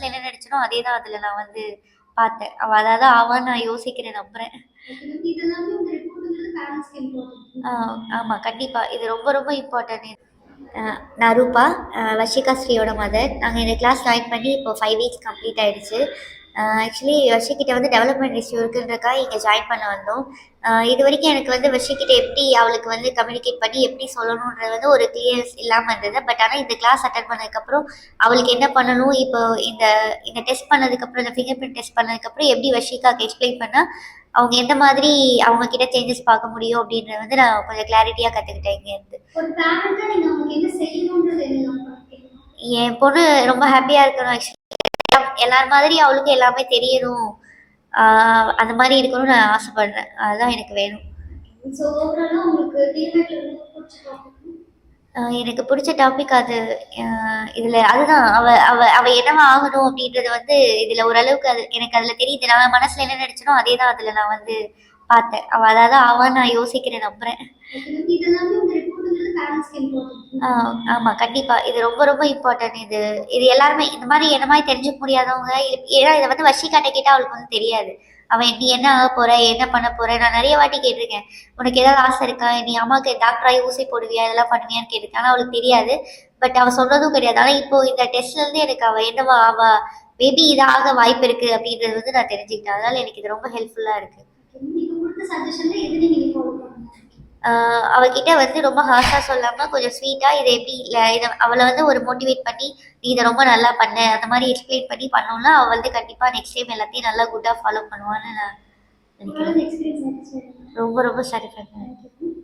மனசுல என்ன நினைச்சனோ அதே தான் அதுல நான் வந்து பார்த்தேன். அவ அதாவது ஆவான்னு நான் யோசிக்கிறேன், நம்புறேன். ஆமா, கண்டிப்பா. இது ரொம்ப ரொம்ப இம்பார்ட்டன்ட். நான் ரூபா, வர்ஷிகா ஸ்ரீயோட மதர். நாங்கள் இந்த கிளாஸ் ஜாயின் பண்ணி இப்போ 5 வீக்ஸ் கம்ப்ளீட் ஆயிடுச்சு. ஆக்சுவலி வர்ஷிக்கிட்ட வந்து டெவலப்மெண்ட் இஷ்யூ இருக்குன்றக்காக இங்கே ஜாயின் பண்ண வந்தோம். இது வரைக்கும் எனக்கு வந்து வர்ஷிக்கிட்ட எப்படி அவளுக்கு வந்து கம்யூனிகேட் பண்ணி எப்படி சொல்லணுன்றது வந்து ஒரு கிளியர்ஸ் இல்லாமல் இருந்தது. பட் ஆனால் இந்த கிளாஸ் அட்டன் பண்ணதுக்கப்புறம் அவளுக்கு என்ன பண்ணணும், இப்போ இந்த இந்த டெஸ்ட் பண்ணதுக்கப்புறம், இந்த ஃபிங்கர் பிரிண்ட் டெஸ்ட் பண்ணதுக்கப்புறம் எப்படி வர்ஷிகாக்கு எக்ஸ்பிளைன் பண்ணால் அவங்க எந்த மாதிரி அவங்க கிட்ட சேஞ்சஸ் பார்க்க முடியும் அப்படின்றத வந்து நான் கொஞ்சம் கிளாரிட்டியாக கற்றுக்கிட்டேன் இங்கேருந்து. என் பொண்ணு ரொம்ப ஹாப்பியாக இருக்கணும். ஆக்சுவலி எல்லார் மாதிரி அவளுக்கு எல்லாமே தெரியணும், அந்த மாதிரி இருக்கணும்னு நான் ஆசைப்படுறேன். அதுதான் எனக்கு வேணும். எனக்கு பிடிச்ச டாபிக் அது. இதில் அதுதான் அவ அவ அவ என்னவா ஆகணும் அப்படின்றது வந்து இதில் ஓரளவுக்கு அது எனக்கு அதில் தெரியுது. நான் மனசில் என்ன நினச்சனோ அதே தான் அதில் நான் வந்து பார்த்தேன். அவ அதாவது ஆவான்னு நான் யோசிக்கிறேன், நம்புறேன். ஆமா, கண்டிப்பா. இது ரொம்ப ரொம்ப இம்பார்ட்டன்ட். இது இது எல்லாருமே இந்த மாதிரி என்ன மாதிரி தெரிஞ்சுக்க முடியாதவங்க, ஏன்னா இதை வந்து வர்ஷிகாட்ட கேட்டால் அவளுக்கு வந்து தெரியாது. அவன் நீ என்ன ஆக போற, என்ன பண்ண போற, நான் நிறைய வாட்டி கேட்டிருக்கேன். உனக்கு ஏதாவது ஆசை இருக்கா, நீ அம்மாவுக்கு டாக்டராகி ஊசி போடுவியா, இதெல்லாம் பண்ணுவியான்னு கேட்டிருக்கேன். ஆனால் அவளுக்கு தெரியாது. பட் அவள் சொல்றதும் கிடையாது. ஆனால் இப்போ இந்த டெஸ்ட்ல இருந்து எனக்கு அவள் என்னவா ஆவா, மேபி இதாக வாய்ப்பு இருக்கு அப்படின்றது வந்து நான் தெரிஞ்சுக்கிட்டேன். அதனால எனக்கு இது ரொம்ப ஹெல்ப்ஃபுல்லா இருக்கு. அவகிட்ட வந்து ரொம்ப ஹார்ஷாக சொல்லாமல் கொஞ்சம் ஸ்வீட்டாக இதை எப்படி இல்லை இதை அவளை வந்து ஒரு மோட்டிவேட் பண்ணி நீ இதை ரொம்ப நல்லா பண்ண அந்த மாதிரி எக்ஸ்பிளைன் பண்ணி பண்ணோம்னா அவள் வந்து கண்டிப்பாக நெக்ஸ்ட் டைம் எல்லாத்தையும் நல்லா குட்டாக ஃபாலோ பண்ணுவான்னு நான் நினைக்கிறேன். ரொம்ப ரொம்ப சாட்டிஸ்ஃபை பண்ணேன்.